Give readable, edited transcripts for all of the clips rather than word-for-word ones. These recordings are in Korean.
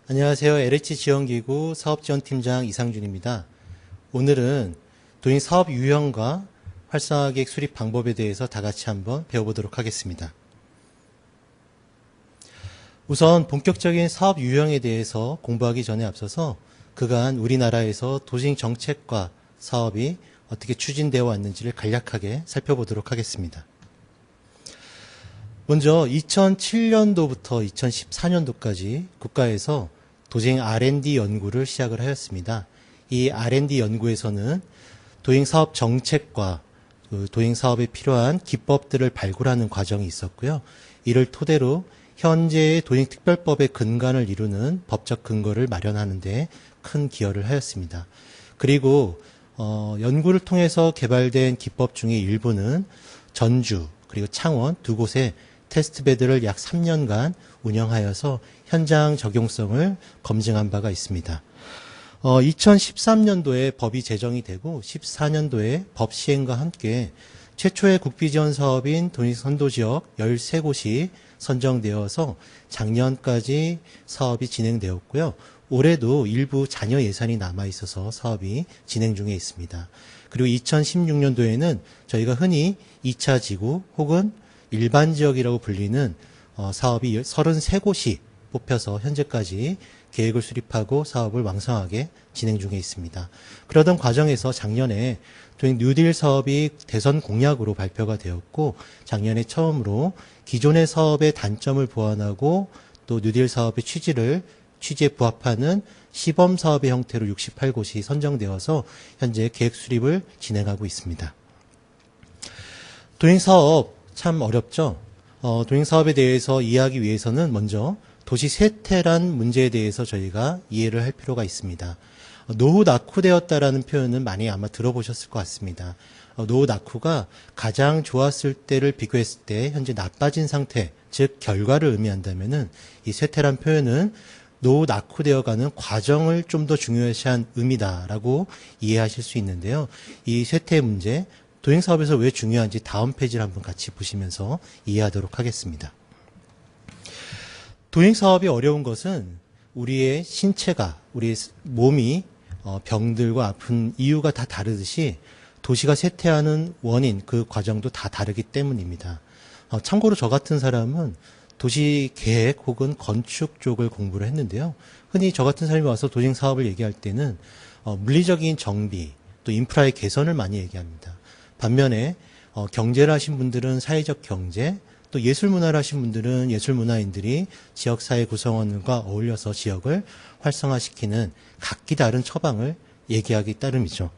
안녕하세요. LH지원기구 사업지원팀장 이상준입니다. 오늘은 도잉 사업 유형과 활성화계획 수립 방법에 대해서 다 같이 한번 배워보도록 하겠습니다. 우선 본격적인 사업 유형에 대해서 공부하기 전에 앞서서 그간 우리나라에서 도시 정책과 사업이 어떻게 추진되어 왔는지를 간략하게 살펴보도록 하겠습니다. 먼저 2007년도부터 2014년도까지 국가에서 도시행 R&D 연구를 시작을 하였습니다. 이 R&D 연구에서는 도행 사업 정책과 도행 사업에 필요한 기법들을 발굴하는 과정이 있었고요. 이를 토대로 현재의 도행특별법의 근간을 이루는 법적 근거를 마련하는 데 큰 기여를 하였습니다. 그리고 연구를 통해서 개발된 기법 중에 일부는 전주 그리고 창원 두 곳에 테스트베드를 약 3년간 운영하여서 현장 적용성을 검증한 바가 있습니다. 2013년도에 법이 제정이 되고 14년도에 법 시행과 함께 최초의 국비지원 사업인 도시선도지역 13곳이 선정되어서 작년까지 사업이 진행되었고요. 올해도 일부 잔여 예산이 남아있어서 사업이 진행 중에 있습니다. 그리고 2016년도에는 저희가 흔히 2차 지구 혹은 일반 지역이라고 불리는 사업이 33곳이 뽑혀서 현재까지 계획을 수립하고 사업을 왕성하게 진행 중에 있습니다. 그러던 과정에서 작년에 도행 뉴딜 사업이 대선 공약으로 발표가 되었고 작년에 처음으로 기존의 사업의 단점을 보완하고 또 뉴딜 사업의 취지에 부합하는 시범 사업의 형태로 68곳이 선정되어서 현재 계획 수립을 진행하고 있습니다. 도행 사업 참 어렵죠. 도행 사업에 대해서 이해하기 위해서는 먼저 도시 쇠퇴란 문제에 대해서 저희가 이해를 할 필요가 있습니다. 노후 낙후되었다라는 표현은 많이 아마 들어보셨을 것 같습니다. 노후 낙후가 가장 좋았을 때를 비교했을 때 현재 나빠진 상태, 즉 결과를 의미한다면은 이 쇠퇴란 표현은 노후 낙후되어가는 과정을 좀 더 중요시한 의미다라고 이해하실 수 있는데요. 이 쇠퇴 문제, 도행 사업에서 왜 중요한지 다음 페이지를 한번 같이 보시면서 이해하도록 하겠습니다. 도행 사업이 어려운 것은 우리의 신체가, 우리의 몸이 병들고 아픈 이유가 다 다르듯이 도시가 쇠퇴하는 원인, 그 과정도 다 다르기 때문입니다. 참고로 저 같은 사람은 도시 계획 혹은 건축 쪽을 공부를 했는데요. 흔히 저 같은 사람이 와서 도행 사업을 얘기할 때는 물리적인 정비, 또 인프라의 개선을 많이 얘기합니다. 반면에 경제를 하신 분들은 사회적 경제, 또 예술문화를 하신 분들은 예술문화인들이 지역사회 구성원과 어울려서 지역을 활성화시키는 각기 다른 처방을 얘기하기 따름이죠.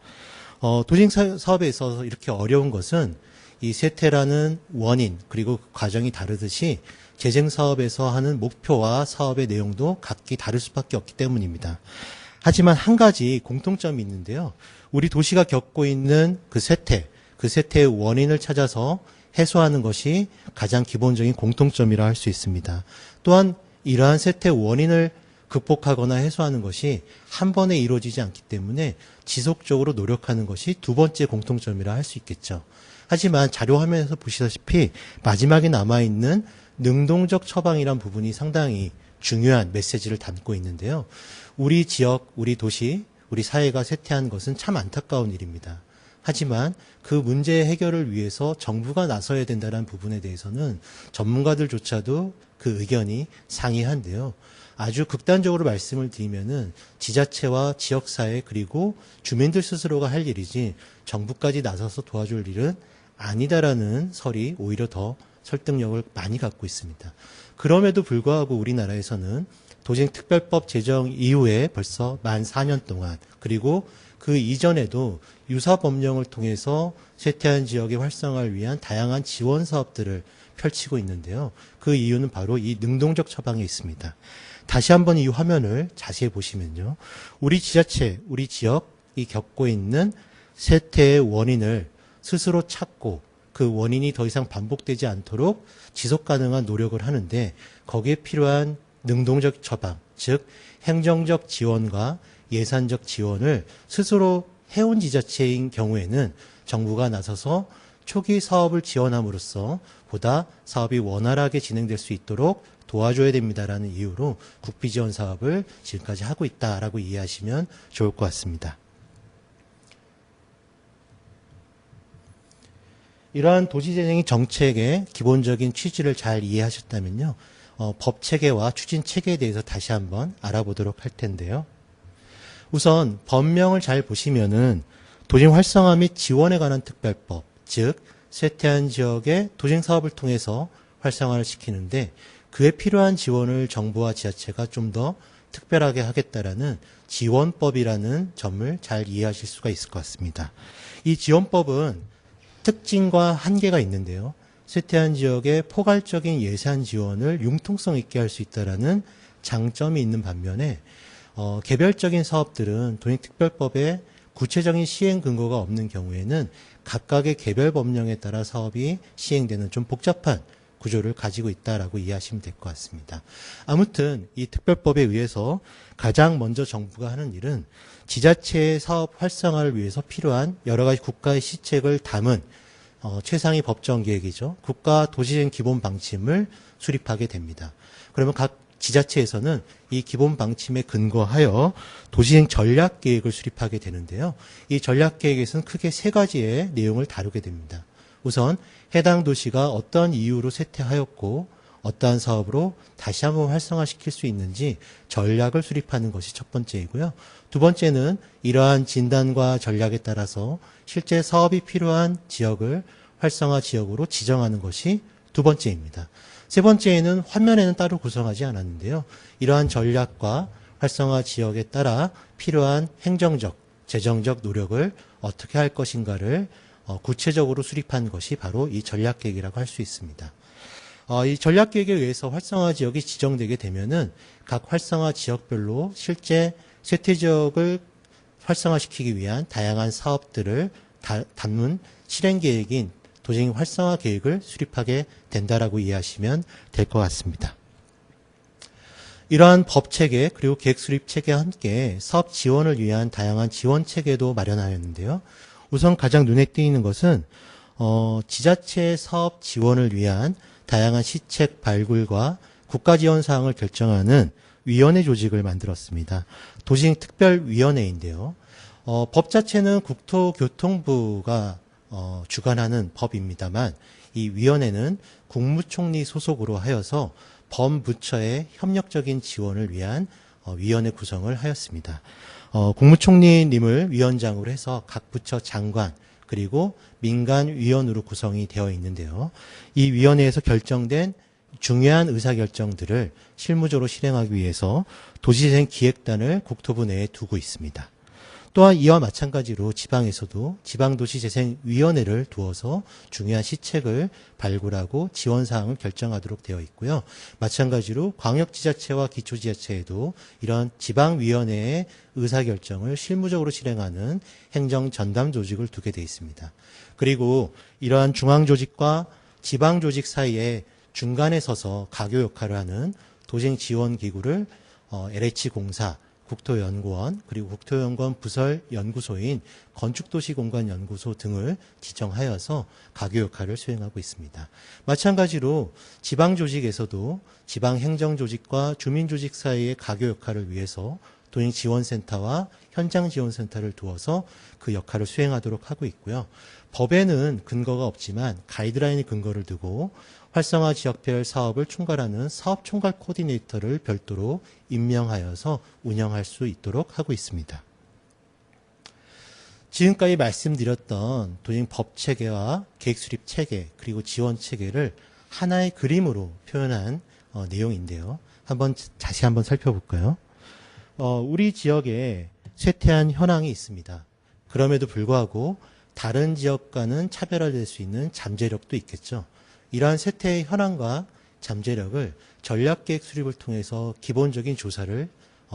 도시행 사업에 있어서 이렇게 어려운 것은 이 쇠퇴라는 원인 그리고 그 과정이 다르듯이 재생사업에서 하는 목표와 사업의 내용도 각기 다를 수밖에 없기 때문입니다. 하지만 한 가지 공통점이 있는데요. 우리 도시가 겪고 있는 그 쇠퇴의 원인을 찾아서 해소하는 것이 가장 기본적인 공통점이라 할 수 있습니다. 또한 이러한 쇠퇴 원인을 극복하거나 해소하는 것이 한 번에 이루어지지 않기 때문에 지속적으로 노력하는 것이 두 번째 공통점이라 할 수 있겠죠. 하지만 자료 화면에서 보시다시피 마지막에 남아있는 능동적 처방이란 부분이 상당히 중요한 메시지를 담고 있는데요. 우리 지역, 우리 도시, 우리 사회가 쇠퇴한 것은 참 안타까운 일입니다. 하지만 그 문제 해결을 위해서 정부가 나서야 된다는 부분에 대해서는 전문가들조차도 그 의견이 상이한데요. 아주 극단적으로 말씀을 드리면은 지자체와 지역사회 그리고 주민들 스스로가 할 일이지 정부까지 나서서 도와줄 일은 아니다라는 설이 오히려 더 설득력을 많이 갖고 있습니다. 그럼에도 불구하고 우리나라에서는 도시행특별법 제정 이후에 벌써 만 4년 동안 그리고 그 이전에도 유사법령을 통해서 쇠퇴한 지역의 활성화를 위한 다양한 지원 사업들을 펼치고 있는데요. 그 이유는 바로 이 능동적 처방에 있습니다. 다시 한번 이 화면을 자세히 보시면요. 우리 지자체, 우리 지역이 겪고 있는 쇠퇴의 원인을 스스로 찾고 그 원인이 더 이상 반복되지 않도록 지속 가능한 노력을 하는데 거기에 필요한 능동적 처방, 즉 행정적 지원과 예산적 지원을 스스로 해운 지자체인 경우에는 정부가 나서서 초기 사업을 지원함으로써 보다 사업이 원활하게 진행될 수 있도록 도와줘야 됩니다라는 이유로 국비 지원 사업을 지금까지 하고 있다라고 이해하시면 좋을 것 같습니다. 이러한 도시재생 정책의 기본적인 취지를 잘 이해하셨다면요. 법 체계와 추진 체계에 대해서 다시 한번 알아보도록 할 텐데요. 우선 법명을 잘 보시면은 도심 활성화 및 지원에 관한 특별법, 즉 쇠퇴한 지역의 도심 사업을 통해서 활성화를 시키는데 그에 필요한 지원을 정부와 지자체가 좀 더 특별하게 하겠다라는 지원법이라는 점을 잘 이해하실 수가 있을 것 같습니다. 이 지원법은 특징과 한계가 있는데요. 쇠퇴한 지역의 포괄적인 예산 지원을 융통성 있게 할 수 있다라는 장점이 있는 반면에 개별적인 사업들은 도심특별법에 구체적인 시행 근거가 없는 경우에는 각각의 개별 법령에 따라 사업이 시행되는 좀 복잡한 구조를 가지고 있다라고 이해하시면 될 것 같습니다. 아무튼 이 특별법에 의해서 가장 먼저 정부가 하는 일은 지자체의 사업 활성화를 위해서 필요한 여러 가지 국가의 시책을 담은 최상위 법정 계획이죠. 국가 도시재생 기본 방침을 수립하게 됩니다. 그러면 각 지자체에서는 이 기본 방침에 근거하여 도시재생 전략 계획을 수립하게 되는데요. 이 전략 계획에서는 크게 세 가지의 내용을 다루게 됩니다. 우선 해당 도시가 어떤 이유로 쇠퇴하였고 어떠한 사업으로 다시 한번 활성화시킬 수 있는지 전략을 수립하는 것이 첫 번째이고요. 두 번째는 이러한 진단과 전략에 따라서 실제 사업이 필요한 지역을 활성화 지역으로 지정하는 것이 두 번째입니다. 세 번째에는 화면에는 따로 구성하지 않았는데요. 이러한 전략과 활성화 지역에 따라 필요한 행정적, 재정적 노력을 어떻게 할 것인가를 구체적으로 수립한 것이 바로 이 전략계획이라고 할 수 있습니다. 이 전략계획에 의해서 활성화 지역이 지정되게 되면은 각 활성화 지역별로 실제 쇠퇴 지역을 활성화시키기 위한 다양한 사업들을 담는 실행계획인 도시재생 활성화 계획을 수립하게 된다라고 이해하시면 될 것 같습니다. 이러한 법 체계 그리고 계획 수립 체계와 함께 사업 지원을 위한 다양한 지원 체계도 마련하였는데요. 우선 가장 눈에 띄는 것은 지자체 사업 지원을 위한 다양한 시책 발굴과 국가 지원 사항을 결정하는 위원회 조직을 만들었습니다. 도시재생 특별위원회인데요. 법 자체는 국토교통부가 주관하는 법입니다만 이 위원회는 국무총리 소속으로 하여서 범부처의 협력적인 지원을 위한 위원회 구성을 하였습니다. 국무총리님을 위원장으로 해서 각 부처 장관 그리고 민간위원으로 구성이 되어 있는데요. 이 위원회에서 결정된 중요한 의사결정들을 실무적으로 실행하기 위해서 도시재생 기획단을 국토부 내에 두고 있습니다. 또한 이와 마찬가지로 지방에서도 지방도시재생위원회를 두어서 중요한 시책을 발굴하고 지원사항을 결정하도록 되어 있고요. 마찬가지로 광역지자체와 기초지자체에도 이런 지방위원회의 의사결정을 실무적으로 실행하는 행정전담조직을 두게 되어 있습니다. 그리고 이러한 중앙조직과 지방조직 사이에 중간에 서서 가교 역할을 하는 도시지원기구를 LH공사, 국토연구원, 그리고 국토연구원 부설 연구소인 건축도시공간연구소 등을 지정하여서 가교 역할을 수행하고 있습니다. 마찬가지로 지방조직에서도 지방행정조직과 주민조직 사이의 가교 역할을 위해서 도시지원센터와 현장지원센터를 두어서 그 역할을 수행하도록 하고 있고요. 법에는 근거가 없지만 가이드라인의 근거를 두고 활성화 지역별 사업을 총괄하는 사업총괄 코디네이터를 별도로 임명하여서 운영할 수 있도록 하고 있습니다. 지금까지 말씀드렸던 도심 법 체계와 계획 수립 체계 그리고 지원 체계를 하나의 그림으로 표현한 내용인데요. 다시 한번 살펴볼까요? 우리 지역에 쇠퇴한 현황이 있습니다. 그럼에도 불구하고 다른 지역과는 차별화될 수 있는 잠재력도 있겠죠. 이러한 쇠퇴의 현황과 잠재력을 전략계획 수립을 통해서 기본적인 조사를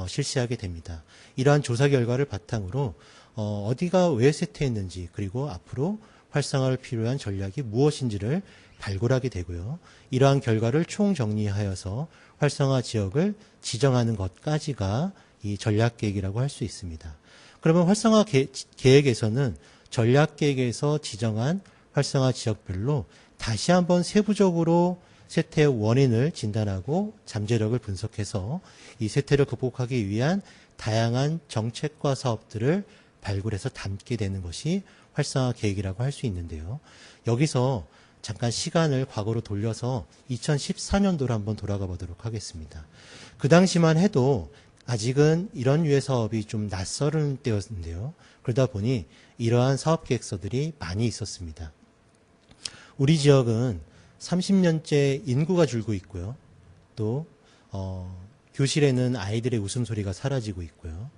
실시하게 됩니다. 이러한 조사 결과를 바탕으로 어디가 왜 쇠퇴했는지 그리고 앞으로 활성화를 필요한 전략이 무엇인지를 발굴하게 되고요. 이러한 결과를 총정리하여서 활성화 지역을 지정하는 것까지가 이 전략계획이라고 할 수 있습니다. 그러면 활성화 계획에서는 전략 계획에서 지정한 활성화 지역별로 다시 한번 세부적으로 쇠퇴의 원인을 진단하고 잠재력을 분석해서 이 쇠퇴를 극복하기 위한 다양한 정책과 사업들을 발굴해서 담게 되는 것이 활성화 계획이라고 할 수 있는데요. 여기서 잠깐 시간을 과거로 돌려서 2014년도로 한번 돌아가 보도록 하겠습니다. 그 당시만 해도 아직은 이런 유해 사업이 좀 낯설은 때였는데요. 그러다 보니 이러한 사업 계획서들이 많이 있었습니다. 우리 지역은 30년째 인구가 줄고 있고요. 또 교실에는 아이들의 웃음소리가 사라지고 있고요.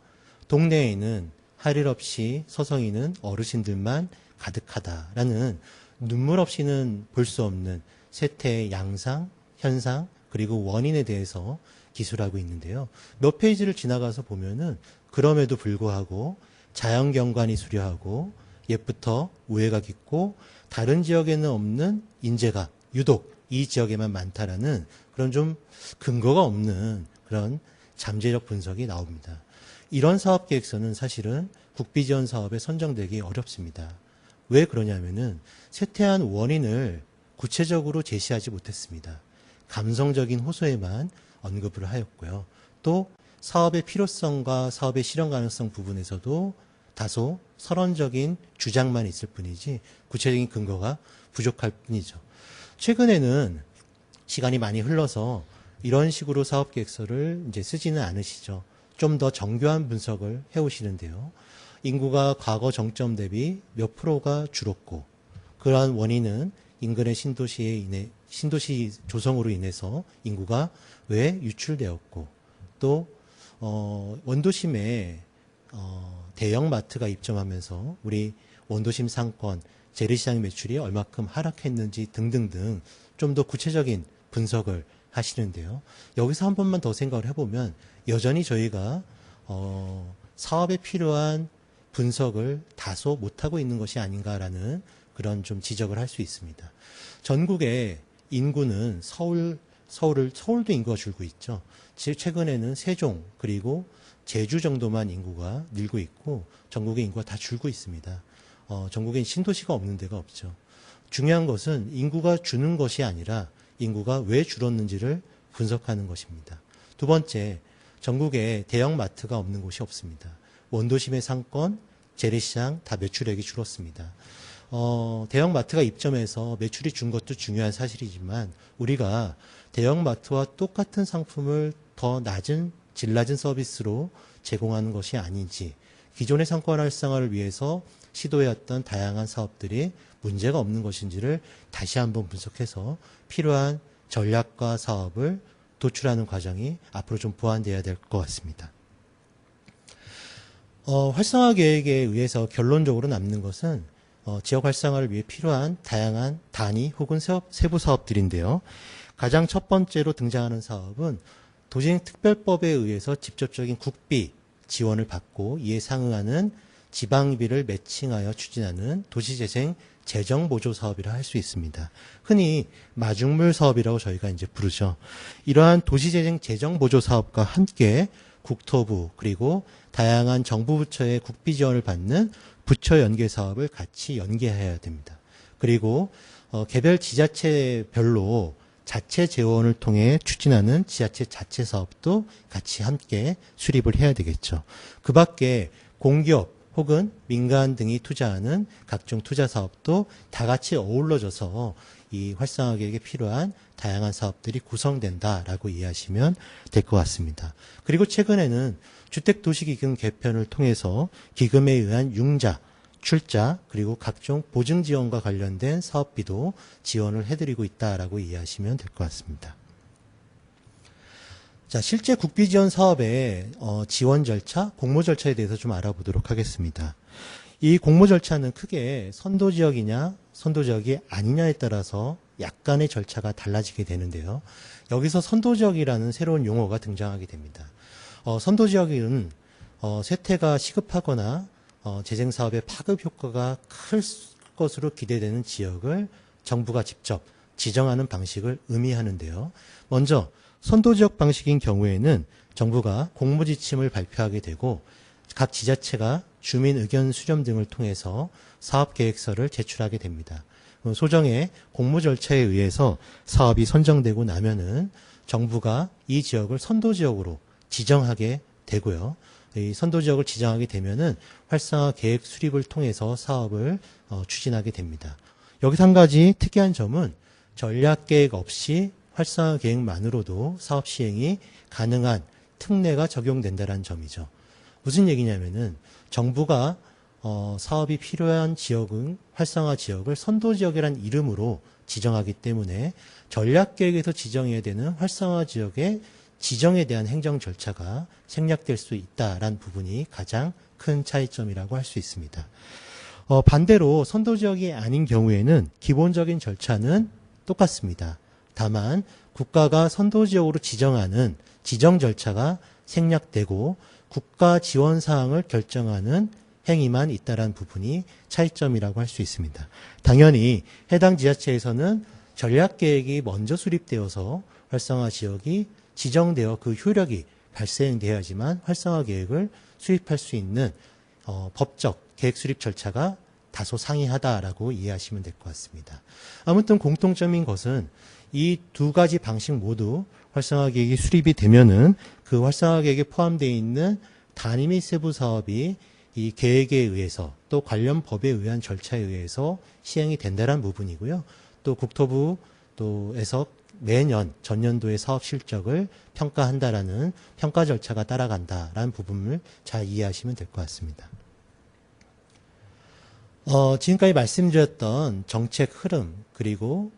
동네에는 할 일 없이 서성이는 어르신들만 가득하다라는 눈물 없이는 볼 수 없는 쇠퇴의 양상, 현상, 그리고 원인에 대해서 기술하고 있는데요. 몇 페이지를 지나가서 보면은 그럼에도 불구하고 자연경관이 수려하고 옛부터 우애가 깊고 다른 지역에는 없는 인재가 유독 이 지역에만 많다라는 그런 좀 근거가 없는 그런 잠재력 분석이 나옵니다. 이런 사업 계획서는 사실은 국비지원 사업에 선정되기 어렵습니다. 왜 그러냐면은 쇠퇴한 원인을 구체적으로 제시하지 못했습니다. 감성적인 호소에만 언급을 하였고요. 또 사업의 필요성과 사업의 실현 가능성 부분에서도 다소 서론적인 주장만 있을 뿐이지 구체적인 근거가 부족할 뿐이죠. 최근에는 시간이 많이 흘러서 이런 식으로 사업 계획서를 이제 쓰지는 않으시죠. 좀 더 정교한 분석을 해오시는데요. 인구가 과거 정점 대비 몇 프로가 줄었고 그러한 원인은 인근의 신도시 조성으로 인해서 인구가 왜 유출되었고 또 원도심에 대형 마트가 입점하면서 우리 원도심 상권 재래시장 매출이 얼마큼 하락했는지 등등등 좀 더 구체적인 분석을 하시는데요. 여기서 한 번만 더 생각을 해보면 여전히 저희가 사업에 필요한 분석을 다소 못하고 있는 것이 아닌가라는 그런 좀 지적을 할 수 있습니다. 전국의 인구는 서울도 인구가 줄고 있죠. 최근에는 세종 그리고 제주 정도만 인구가 늘고 있고 전국의 인구가 다 줄고 있습니다. 전국엔 신도시가 없는 데가 없죠. 중요한 것은 인구가 주는 것이 아니라 인구가 왜 줄었는지를 분석하는 것입니다. 두 번째, 전국에 대형 마트가 없는 곳이 없습니다. 원도심의 상권, 재래시장 다 매출액이 줄었습니다. 대형 마트가 입점해서 매출이 준 것도 중요한 사실이지만 우리가 대형 마트와 똑같은 상품을 더 질 낮은 서비스로 제공하는 것이 아닌지 기존의 상권 활성화를 위해서 시도해왔던 다양한 사업들이 문제가 없는 것인지를 다시 한번 분석해서 필요한 전략과 사업을 도출하는 과정이 앞으로 좀 보완되어야 될 것 같습니다. 활성화 계획에 의해서 결론적으로 남는 것은 지역 활성화를 위해 필요한 다양한 단위 혹은 세부 사업들인데요. 가장 첫 번째로 등장하는 사업은 도시행특별법에 의해서 직접적인 국비 지원을 받고 이에 상응하는 지방비를 매칭하여 추진하는 도시재생 재정보조 사업이라 할 수 있습니다. 흔히 마중물 사업이라고 저희가 이제 부르죠. 이러한 도시재생 재정보조 사업과 함께 국토부 그리고 다양한 정부 부처의 국비 지원을 받는 부처 연계 사업을 같이 연계해야 됩니다. 그리고 개별 지자체별로 자체 재원을 통해 추진하는 지자체 자체 사업도 같이 함께 수립을 해야 되겠죠. 그 밖에 공기업 혹은 민간 등이 투자하는 각종 투자 사업도 다 같이 어우러져서 이 활성화 계획에 필요한 다양한 사업들이 구성된다라고 이해하시면 될 것 같습니다. 그리고 최근에는 주택도시기금 개편을 통해서 기금에 의한 융자, 출자, 그리고 각종 보증 지원과 관련된 사업비도 지원을 해드리고 있다라고 이해하시면 될 것 같습니다. 자, 실제 국비 지원 사업의 지원 절차, 공모 절차에 대해서 좀 알아보도록 하겠습니다. 이 공모 절차는 크게 선도 지역이냐, 선도 지역이 아니냐에 따라서 약간의 절차가 달라지게 되는데요. 여기서 선도 지역이라는 새로운 용어가 등장하게 됩니다. 선도 지역은 쇠퇴가 시급하거나 재생 사업의 파급 효과가 클 것으로 기대되는 지역을 정부가 직접 지정하는 방식을 의미하는데요. 먼저 선도 지역 방식인 경우에는 정부가 공모 지침을 발표하게 되고 각 지자체가 주민 의견 수렴 등을 통해서 사업계획서를 제출하게 됩니다. 소정의 공모 절차에 의해서 사업이 선정되고 나면은 정부가 이 지역을 선도지역으로 지정하게 되고요. 이 선도지역을 지정하게 되면은 활성화 계획 수립을 통해서 사업을 추진하게 됩니다. 여기서 한 가지 특이한 점은 전략계획 없이 활성화 계획만으로도 사업 시행이 가능한 특례가 적용된다는 점이죠. 무슨 얘기냐면은 정부가 사업이 필요한 지역은 활성화 지역을 선도지역이라는 이름으로 지정하기 때문에 전략계획에서 지정해야 되는 활성화 지역의 지정에 대한 행정 절차가 생략될 수 있다라는 부분이 가장 큰 차이점이라고 할 수 있습니다. 반대로 선도지역이 아닌 경우에는 기본적인 절차는 똑같습니다. 다만 국가가 선도지역으로 지정하는 지정 절차가 생략되고 국가 지원 사항을 결정하는 행위만 있다라는 부분이 차이점이라고 할 수 있습니다. 당연히 해당 지자체에서는 전략계획이 먼저 수립되어서 활성화 지역이 지정되어 그 효력이 발생되어야지만 활성화 계획을 수립할 수 있는 법적 계획 수립 절차가 다소 상이하다라고 이해하시면 될 것 같습니다. 아무튼 공통점인 것은 이 두 가지 방식 모두 활성화 계획이 수립이 되면은 그 활성화 계획에 포함되어 있는 단위 및 세부 사업이 이 계획에 의해서 또 관련 법에 의한 절차에 의해서 시행이 된다는 부분이고요. 또 국토부에서 매년 전년도의 사업 실적을 평가한다라는 평가 절차가 따라간다라는 부분을 잘 이해하시면 될 것 같습니다. 지금까지 말씀드렸던 정책 흐름, 그리고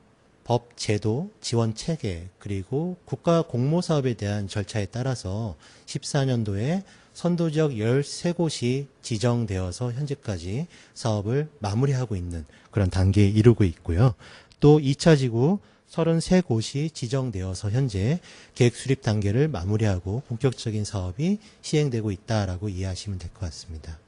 법, 제도, 지원 체계, 그리고 국가 공모 사업에 대한 절차에 따라서 14년도에 선도지역 13곳이 지정되어서 현재까지 사업을 마무리하고 있는 그런 단계에 이르고 있고요. 또 2차 지구 33곳이 지정되어서 현재 계획 수립 단계를 마무리하고 본격적인 사업이 시행되고 있다라고 이해하시면 될 것 같습니다.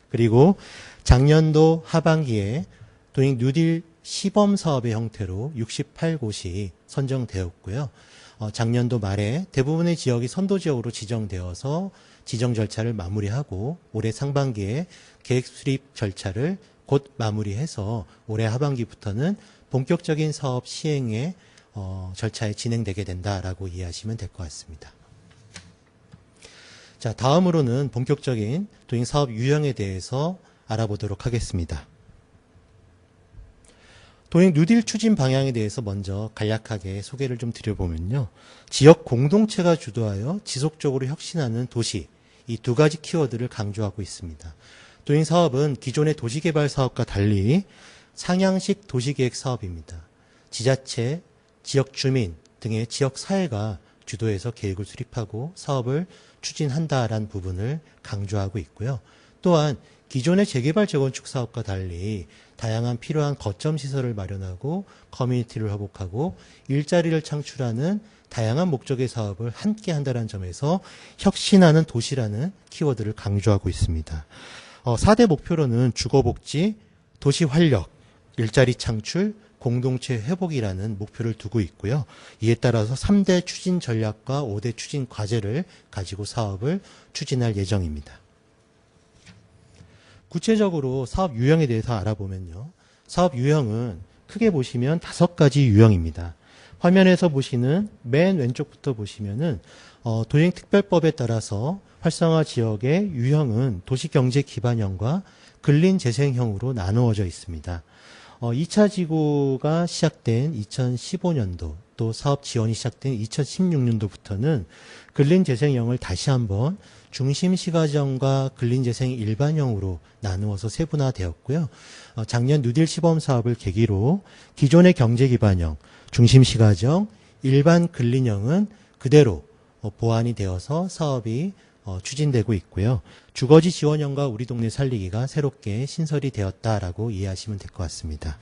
그리고 작년도 하반기에 도잉 뉴딜 시범 사업의 형태로 68곳이 선정되었고요. 작년도 말에 대부분의 지역이 선도지역으로 지정되어서 지정 절차를 마무리하고 올해 상반기에 계획 수립 절차를 곧 마무리해서 올해 하반기부터는 본격적인 사업 시행의 절차에 진행되게 된다라고 이해하시면 될 것 같습니다. 자, 다음으로는 본격적인 도잉 사업 유형에 대해서 알아보도록 하겠습니다. 도잉 뉴딜 추진 방향에 대해서 먼저 간략하게 소개를 좀 드려보면요. 지역 공동체가 주도하여 지속적으로 혁신하는 도시, 이 두 가지 키워드를 강조하고 있습니다. 도잉 사업은 기존의 도시개발 사업과 달리 상향식 도시계획 사업입니다. 지자체, 지역 주민 등의 지역 사회가 주도해서 계획을 수립하고 사업을 추진한다라는 부분을 강조하고 있고요. 또한 기존의 재개발 재건축 사업과 달리 다양한 필요한 거점 시설을 마련하고 커뮤니티를 회복하고 일자리를 창출하는 다양한 목적의 사업을 함께 한다는 점에서 혁신하는 도시라는 키워드를 강조하고 있습니다. 4대 목표로는 주거복지, 도시 활력, 일자리 창출, 공동체 회복이라는 목표를 두고 있고요. 이에 따라서 3대 추진 전략과 5대 추진 과제를 가지고 사업을 추진할 예정입니다. 구체적으로 사업 유형에 대해서 알아보면요. 사업 유형은 크게 보시면 5가지 유형입니다. 화면에서 보시는 맨 왼쪽부터 보시면은 도행특별법에 따라서 활성화 지역의 유형은 도시경제기반형과 근린재생형으로 나누어져 있습니다. 2차 지구가 시작된 2015년도 또 사업 지원이 시작된 2016년도부터는 근린재생형을 다시 한번 중심시가정과 근린재생 일반형으로 나누어서 세분화되었고요. 작년 뉴딜 시범 사업을 계기로 기존의 경제기반형, 중심시가정, 일반 근린형은 그대로 보완이 되어서 사업이 추진되고 있고요. 주거지 지원형과 우리 동네 살리기가 새롭게 신설이 되었다라고 이해하시면 될 것 같습니다.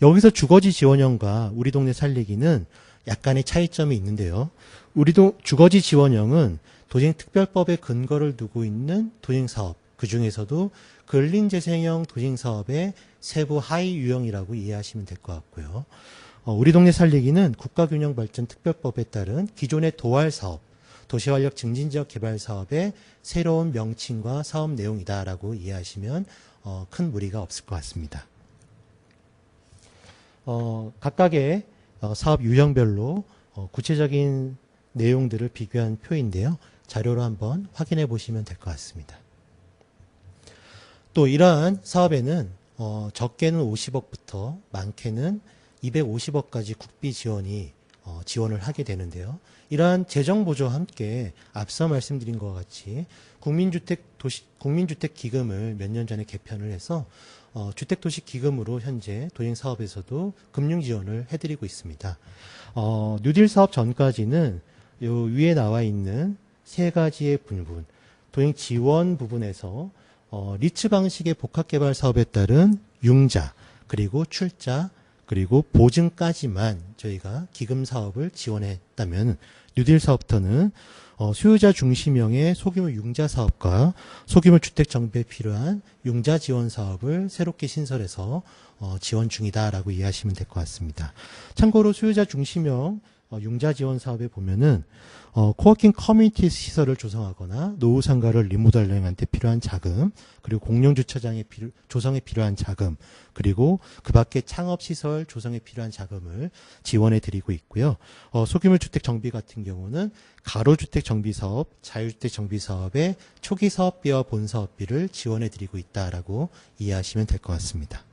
여기서 주거지 지원형과 우리 동네 살리기는 약간의 차이점이 있는데요. 주거지 지원형은 도시특별법에 근거를 두고 있는 도시사업, 그 중에서도 근린재생형 도시사업의 세부 하위 유형이라고 이해하시면 될 것 같고요. 우리 동네 살리기는 국가균형발전특별법에 따른 기존의 도활사업, 도시활력 증진지역 개발 사업의 새로운 명칭과 사업 내용이다라고 이해하시면 큰 무리가 없을 것 같습니다. 각각의 사업 유형별로 구체적인 내용들을 비교한 표인데요. 자료로 한번 확인해 보시면 될 것 같습니다. 또 이러한 사업에는 적게는 50억부터 많게는 250억까지 국비 지원이 지원을 하게 되는데요. 이러한 재정 보조와 함께 앞서 말씀드린 것과 같이 국민주택 기금을 몇 년 전에 개편을 해서 주택도시기금으로 현재 도행 사업에서도 금융 지원을 해드리고 있습니다. 뉴딜 사업 전까지는 요 위에 나와 있는 세 가지의 부분, 도행 지원 부분에서 리츠 방식의 복합개발 사업에 따른 융자, 그리고 출자, 그리고 보증까지만 저희가 기금 사업을 지원했다면 뉴딜 사업부터는 수요자 중심형의 소규모 융자 사업과 소규모 주택 정비에 필요한 융자 지원 사업을 새롭게 신설해서 지원 중이다라고 이해하시면 될 것 같습니다. 참고로 수요자 중심형 융자 지원 사업에 보면은 코워킹 커뮤니티 시설을 조성하거나 노후 상가를 리모델링한테 필요한 자금, 그리고 공용 주차장의 조성에 필요한 자금, 그리고 그 밖에 창업 시설 조성에 필요한 자금을 지원해 드리고 있고요. 소규모 주택 정비 같은 경우는 가로주택 정비 사업, 자유주택 정비 사업의 초기 사업비와 본 사업비를 지원해 드리고 있다라고 이해하시면 될 것 같습니다.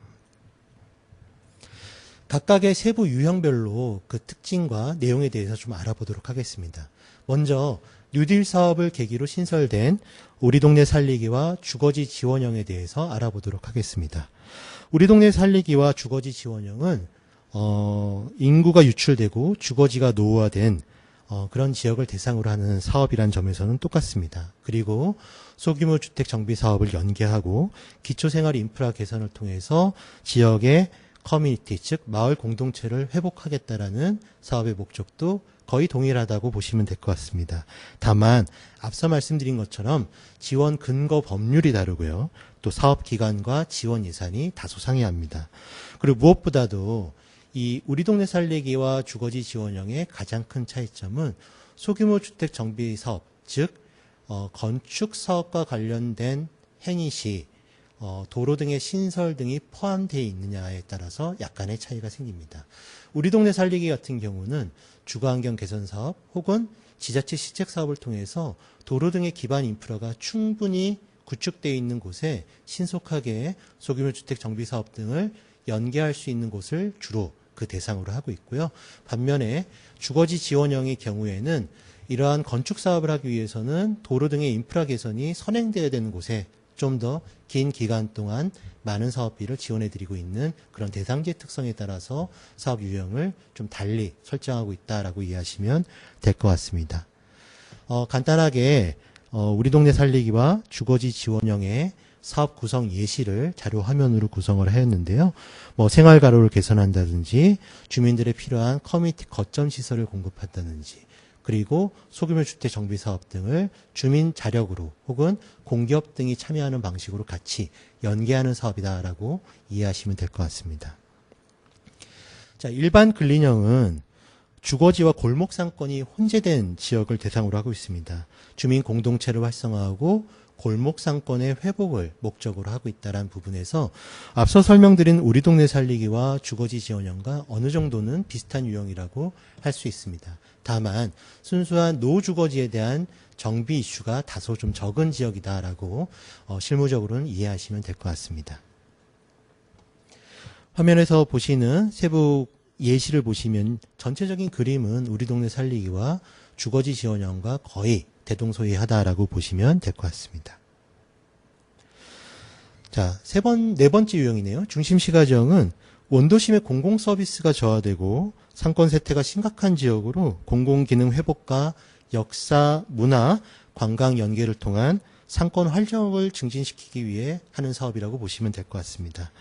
각각의 세부 유형별로 그 특징과 내용에 대해서 좀 알아보도록 하겠습니다. 먼저 뉴딜 사업을 계기로 신설된 우리 동네 살리기와 주거지 지원형에 대해서 알아보도록 하겠습니다. 우리 동네 살리기와 주거지 지원형은 인구가 유출되고 주거지가 노후화된 그런 지역을 대상으로 하는 사업이란 점에서는 똑같습니다. 그리고 소규모 주택 정비 사업을 연계하고 기초생활 인프라 개선을 통해서 지역의 커뮤니티, 즉 마을 공동체를 회복하겠다라는 사업의 목적도 거의 동일하다고 보시면 될 것 같습니다. 다만 앞서 말씀드린 것처럼 지원 근거 법률이 다르고요. 또 사업 기간과 지원 예산이 다소 상이합니다. 그리고 무엇보다도 이 우리 동네 살리기와 주거지 지원형의 가장 큰 차이점은 소규모 주택 정비 사업, 즉 건축 사업과 관련된 행위 시 도로 등의 신설 등이 포함되어 있느냐에 따라서 약간의 차이가 생깁니다. 우리 동네 살리기 같은 경우는 주거환경 개선 사업 혹은 지자체 시책 사업을 통해서 도로 등의 기반 인프라가 충분히 구축되어 있는 곳에 신속하게 소규모 주택 정비 사업 등을 연계할 수 있는 곳을 주로 그 대상으로 하고 있고요. 반면에 주거지 지원형의 경우에는 이러한 건축 사업을 하기 위해서는 도로 등의 인프라 개선이 선행되어야 되는 곳에 좀 더 긴 기간 동안 많은 사업비를 지원해드리고 있는 그런 대상지의 특성에 따라서 사업 유형을 좀 달리 설정하고 있다라고 이해하시면 될 것 같습니다. 간단하게 우리 동네 살리기와 주거지 지원형의 사업 구성 예시를 자료 화면으로 구성을 하였는데요. 생활 가로를 개선한다든지 주민들의 필요한 커뮤니티 거점 시설을 공급한다든지 그리고 소규모 주택 정비 사업 등을 주민 자력으로 혹은 공기업 등이 참여하는 방식으로 같이 연계하는 사업이다라고 이해하시면 될 것 같습니다. 자, 일반 근린형은 주거지와 골목 상권이 혼재된 지역을 대상으로 하고 있습니다. 주민 공동체를 활성화하고 골목 상권의 회복을 목적으로 하고 있다는 부분에서 앞서 설명드린 우리 동네 살리기와 주거지 지원형과 어느 정도는 비슷한 유형이라고 할 수 있습니다. 다만 순수한 노후주거지에 대한 정비 이슈가 다소 좀 적은 지역이다라고 실무적으로는 이해하시면 될 것 같습니다. 화면에서 보시는 세부 예시를 보시면 전체적인 그림은 우리 동네 살리기와 주거지 지원형과 거의 대동소이하다라고 보시면 될 것 같습니다. 자, 네 번째 유형이네요. 중심시가지형은 원도심의 공공서비스가 저하되고 상권 쇠퇴가 심각한 지역으로 공공기능 회복과 역사, 문화, 관광 연계를 통한 상권 활력을 증진시키기 위해 하는 사업이라고 보시면 될 것 같습니다.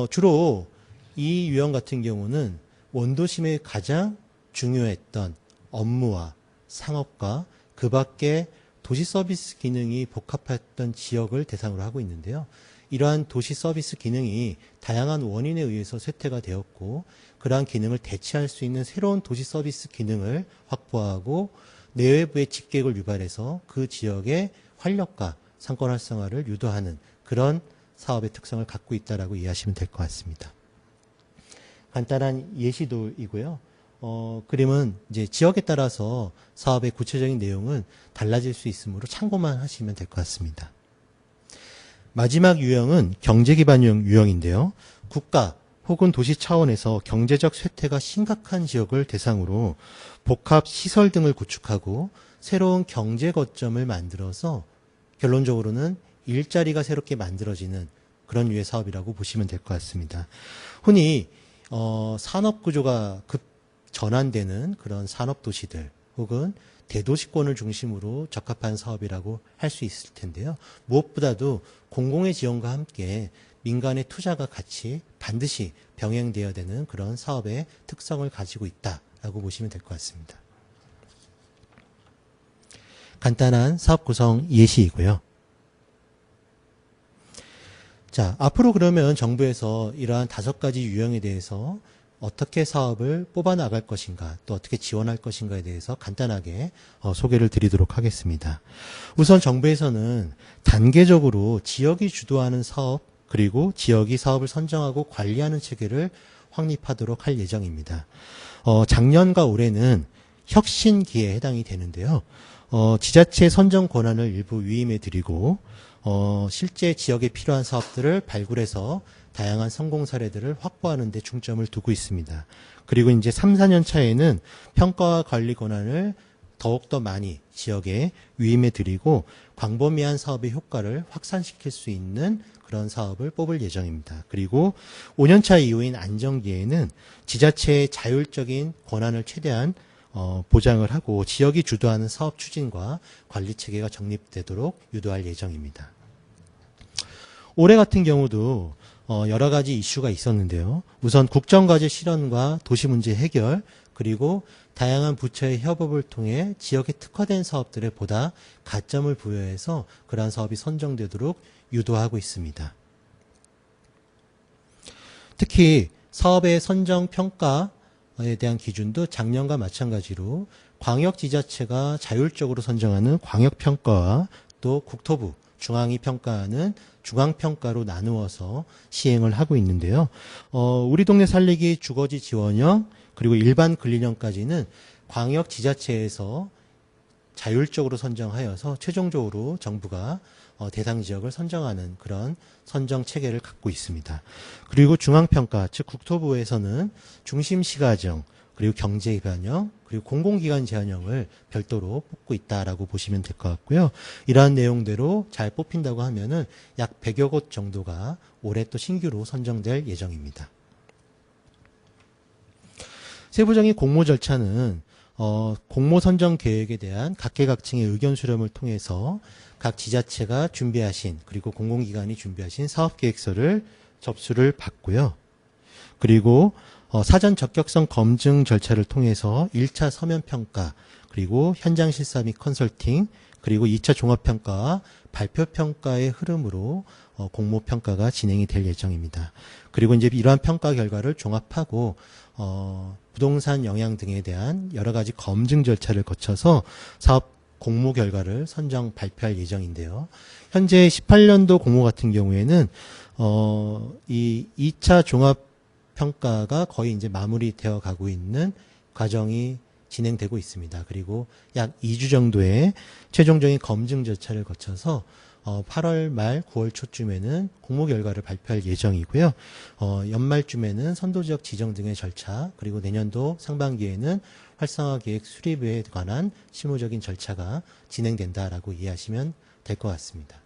주로 이 유형 같은 경우는 원도심의 가장 중요했던 업무와 상업과 그 밖에 도시 서비스 기능이 복합했던 지역을 대상으로 하고 있는데요. 이러한 도시 서비스 기능이 다양한 원인에 의해서 쇠퇴가 되었고 그러한 기능을 대체할 수 있는 새로운 도시 서비스 기능을 확보하고 내외부의 직객을 유발해서 그 지역의 활력과 상권 활성화를 유도하는 그런 사업의 특성을 갖고 있다라고 이해하시면 될 것 같습니다. 간단한 예시도이고요. 그림은 이제 지역에 따라서 사업의 구체적인 내용은 달라질 수 있으므로 참고만 하시면 될 것 같습니다. 마지막 유형은 경제기반 유형인데요. 국가 혹은 도시 차원에서 경제적 쇠퇴가 심각한 지역을 대상으로 복합 시설 등을 구축하고 새로운 경제 거점을 만들어서 결론적으로는 일자리가 새롭게 만들어지는 그런 유의 사업이라고 보시면 될 것 같습니다. 흔히 산업 구조가 급 전환되는 그런 산업 도시들 혹은 대도시권을 중심으로 적합한 사업이라고 할 수 있을 텐데요. 무엇보다도 공공의 지원과 함께 민간의 투자가 같이 반드시 병행되어야 되는 그런 사업의 특성을 가지고 있다라고 보시면 될 것 같습니다. 간단한 사업 구성 예시이고요. 자, 앞으로 그러면 정부에서 이러한 5가지 유형에 대해서 어떻게 사업을 뽑아나갈 것인가, 또 어떻게 지원할 것인가에 대해서 간단하게 소개를 드리도록 하겠습니다. 우선 정부에서는 단계적으로 지역이 주도하는 사업, 그리고 지역이 사업을 선정하고 관리하는 체계를 확립하도록 할 예정입니다. 작년과 올해는 혁신기에 해당이 되는데요. 지자체 선정 권한을 일부 위임해 드리고 실제 지역에 필요한 사업들을 발굴해서 다양한 성공 사례들을 확보하는 데 중점을 두고 있습니다. 그리고 이제 3, 4년 차에는 평가와 관리 권한을 더욱더 많이 지역에 위임해 드리고 광범위한 사업의 효과를 확산시킬 수 있는 그런 사업을 뽑을 예정입니다. 그리고 5년 차 이후인 안정기에는 지자체의 자율적인 권한을 최대한 보장을 하고 지역이 주도하는 사업 추진과 관리 체계가 정립되도록 유도할 예정입니다. 올해 같은 경우도 여러 가지 이슈가 있었는데요. 우선 국정과제 실현과 도시문제 해결, 그리고 다양한 부처의 협업을 통해 지역에 특화된 사업들에 보다 가점을 부여해서 그러한 사업이 선정되도록 유도하고 있습니다. 특히 사업의 선정 평가에 대한 기준도 작년과 마찬가지로 광역지자체가 자율적으로 선정하는 광역평가와 또 국토부, 중앙이 평가하는 중앙평가로 나누어서 시행을 하고 있는데요. 우리 동네 살리기 주거지 지원형 그리고 일반 근린형까지는 광역지자체에서 자율적으로 선정하여서 최종적으로 정부가 대상 지역을 선정하는 그런 선정 체계를 갖고 있습니다. 그리고 중앙평가, 즉 국토부에서는 중심시가정, 그리고 경제기반형, 그리고 공공기관 제한형을 별도로 뽑고 있다라고 보시면 될 것 같고요. 이러한 내용대로 잘 뽑힌다고 하면은 약 100여 곳 정도가 올해 또 신규로 선정될 예정입니다. 세부적인 공모 절차는 공모 선정 계획에 대한 각계각층의 의견 수렴을 통해서 각 지자체가 준비하신 그리고 공공기관이 준비하신 사업계획서를 접수를 받고요. 그리고 사전 적격성 검증 절차를 통해서 1차 서면평가, 그리고 현장 실사 및 컨설팅, 그리고 2차 종합평가와 발표평가의 흐름으로 공모평가가 진행이 될 예정입니다. 그리고 이제 이러한 평가 결과를 종합하고 부동산 영향 등에 대한 여러 가지 검증 절차를 거쳐서 사업 공모 결과를 선정 발표할 예정인데요. 현재 18년도 공모 같은 경우에는 이 2차 종합 평가가 거의 이제 마무리되어 가고 있는 과정이 진행되고 있습니다. 그리고 약 2주 정도의 최종적인 검증 절차를 거쳐서 8월 말 9월 초쯤에는 공모 결과를 발표할 예정이고요. 연말쯤에는 선도지역 지정 등의 절차, 그리고 내년도 상반기에는 활성화 계획 수립에 관한 실무적인 절차가 진행된다라고 이해하시면 될 것 같습니다.